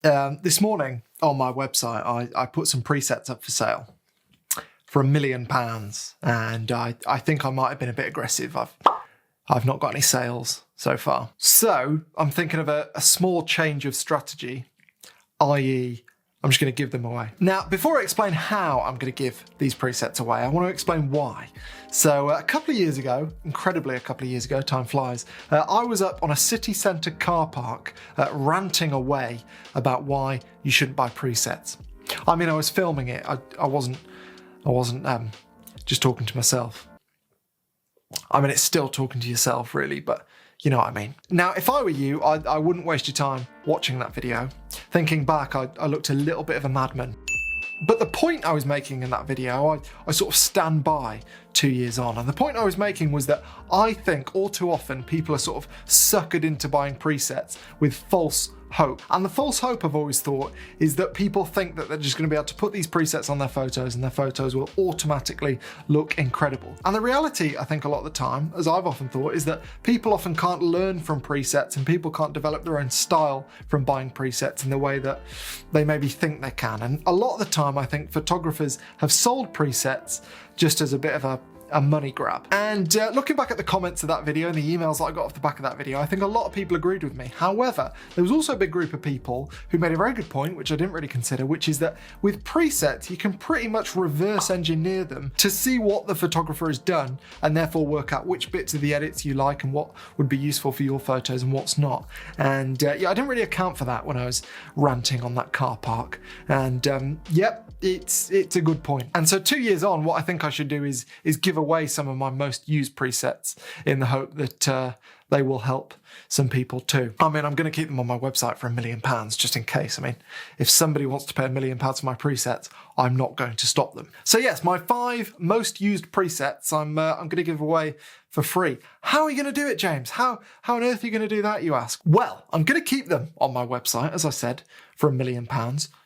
This morning on my website, I put some presets up for sale for £1 million, and I think I might have been a bit aggressive. I've not got any sales so far. So I'm thinking of a small change of strategy, i.e. I'm just going to give them away. Now, before I explain how I'm going to give these presets away, I want to explain why. So a couple of years ago, incredibly a couple of years ago, time flies, I was up on a city centre car park ranting away about why you shouldn't buy presets. I mean, I was filming it. I wasn't just talking to myself. I mean, it's still talking to yourself, really, but you know what I mean. Now, if I were you, I wouldn't waste your time watching that video. Thinking back, I looked a little bit of a madman. But the point I was making in that video, I sort of stand by 2 years on. And the point I was making was that I think all too often people are sort of suckered into buying presets with false hope. And the false hope I've always thought is that people think that they're just going to be able to put these presets on their photos and their photos will automatically look incredible. And the reality, I think a lot of the time, as I've often thought, is that people often can't learn from presets and people can't develop their own style from buying presets in the way that they maybe think they can. And a lot of the time I think photographers have sold presets just as a bit of a money grab. And looking back at the comments of that video and the emails that I got off the back of that video, I think a lot of people agreed with me. However, there was also a big group of people who made a very good point, which I didn't really consider, which is that with presets, you can pretty much reverse engineer them to see what the photographer has done and therefore work out which bits of the edits you like and what would be useful for your photos and what's not. And yeah, I didn't really account for that when I was ranting on that car park. And yep, it's a good point. And so 2 years on, what I think I should do is give away some of my most used presets in the hope that they will help some people too. I mean, I'm going to keep them on my website for £1 million just in case. I mean, if somebody wants to pay £1 million for my presets, I'm not going to stop them. So yes, my 5 most used presets I'm going to give away for free. How are you going to do it, James? How on earth are you going to do that, you ask? Well, I'm going to keep them on my website, as I said, for £1 million.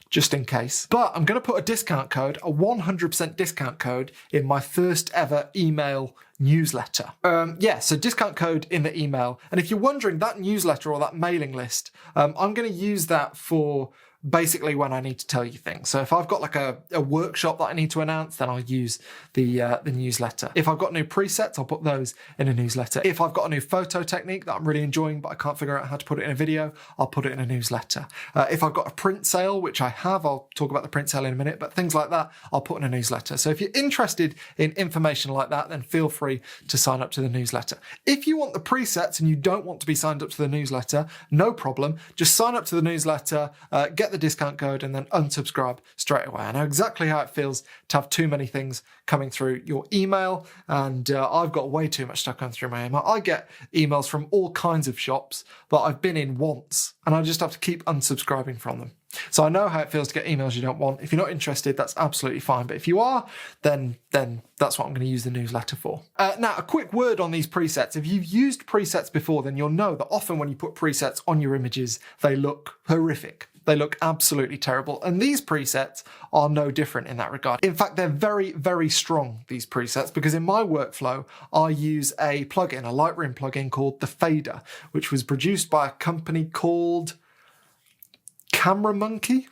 Just in case. But I'm going to put a discount code, a 100% discount code in my first ever email newsletter. So discount code in the email. And if you're wondering, that newsletter or that mailing list, I'm going to use that for basically when I need to tell you things. So if I've got like a workshop that I need to announce, then I'll use the newsletter. If I've got new presets, I'll put those in a newsletter. If I've got a new photo technique that I'm really enjoying, but I can't figure out how to put it in a video, I'll put it in a newsletter. If I've got a print sale, which I have, I'll talk about the print sale in a minute, but things like that, I'll put in a newsletter. So if you're interested in information like that, then feel free to sign up to the newsletter. If you want the presets and you don't want to be signed up to the newsletter, no problem. Just sign up to the newsletter, get the discount code, and then unsubscribe straight away. I know exactly how it feels to have too many things coming through your email, and I've got way too much stuff coming through my email. I get emails from all kinds of shops that I've been in once, and I just have to keep unsubscribing from them. So I know how it feels to get emails you don't want. If you're not interested, that's absolutely fine. But if you are, then that's what I'm going to use the newsletter for. Now, a quick word on these presets. If you've used presets before, then you'll know that often when you put presets on your images, they look horrific. They look absolutely terrible. And these presets are no different in that regard. In fact, they're very, very strong, these presets, because in my workflow, I use a plugin, a Lightroom plugin called the Fader, which was produced by a company called Capture Monkey,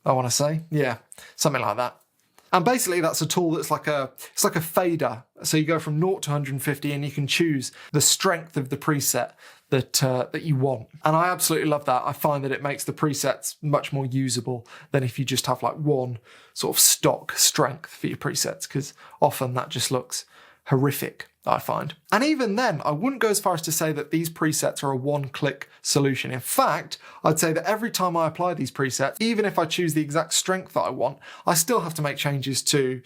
I want to say. Yeah, something like that. And basically that's a tool that's like a fader. So you go from 0 to 150 and you can choose the strength of the preset that you want. And I absolutely love that. I find that it makes the presets much more usable than if you just have like one sort of stock strength for your presets, because often that just looks horrific, I find. And even then, I wouldn't go as far as to say that these presets are a one-click solution. In fact, I'd say that every time I apply these presets, even if I choose the exact strength that I want, I still have to make changes to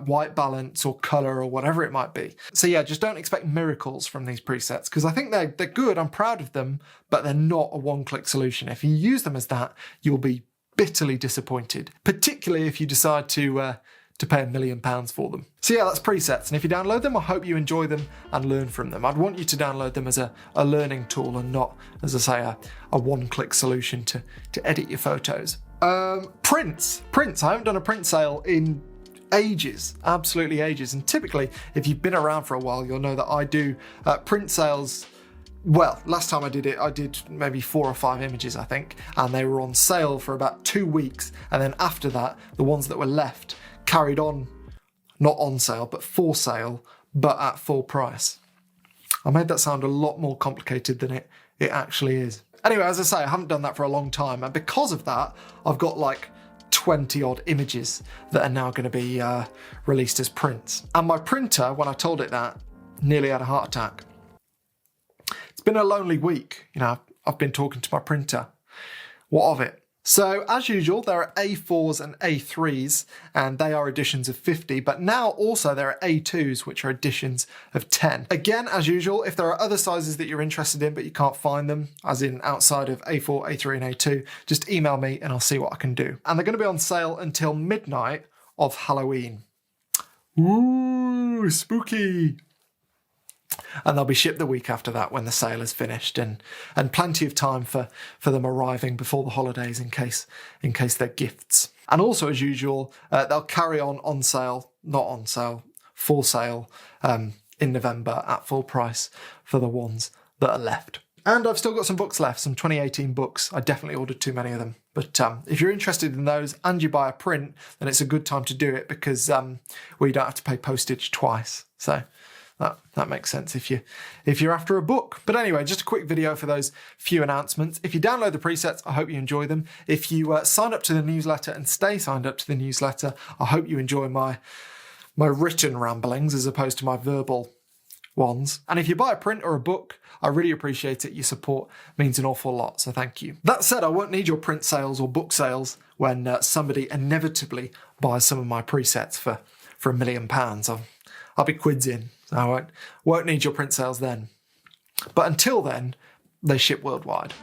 white balance or color or whatever it might be. So yeah, just don't expect miracles from these presets, because I think they're good, I'm proud of them, but they're not a one-click solution. If you use them as that, you'll be bitterly disappointed, particularly if you decide to pay £1 million for them. So yeah, that's presets. And if you download them, I hope you enjoy them and learn from them. I'd want you to download them as a learning tool and not, as I say, a one-click solution to edit your photos. Prints. I haven't done a print sale in ages, absolutely ages. And typically, if you've been around for a while, you'll know that I do print sales Well, last time I did it, I did maybe 4 or 5 images, I think, and they were on sale for about 2 weeks. And then after that, the ones that were left carried on, not on sale, but for sale, but at full price. I made that sound a lot more complicated than it actually is. Anyway, as I say, I haven't done that for a long time. And because of that, I've got like 20 odd images that are now going to be released as prints. And my printer, when I told it that, nearly had a heart attack. It's been a lonely week. You know, I've been talking to my printer. What of it? So as usual, there are A4s and A3s, and they are editions of 50, but now also there are A2s, which are editions of 10. Again, as usual, if there are other sizes that you're interested in but you can't find them, as in outside of A4, A3 and A2, just email me and I'll see what I can do. And they're going to be on sale until midnight of Halloween. Ooh, spooky! And they'll be shipped the week after that when the sale is finished, and plenty of time for them arriving before the holidays in case they're gifts. And also, as usual, they'll carry on sale, not on sale, full sale in November at full price for the ones that are left. And I've still got some books left, some 2018 books. I definitely ordered too many of them. But if you're interested in those and you buy a print, then it's a good time to do it because well, you don't have to pay postage twice. So that makes sense if you're after a book. But anyway, just a quick video for those few announcements. If you download the presets, I hope you enjoy them. If you sign up to the newsletter and stay signed up to the newsletter, I hope you enjoy my written ramblings as opposed to my verbal ones. And if you buy a print or a book, I really appreciate it. Your support means an awful lot, so thank you. That said, I won't need your print sales or book sales when somebody inevitably buys some of my presets for £1 million. I'll be quids in. So I won't need your print sales then. But until then, they ship worldwide.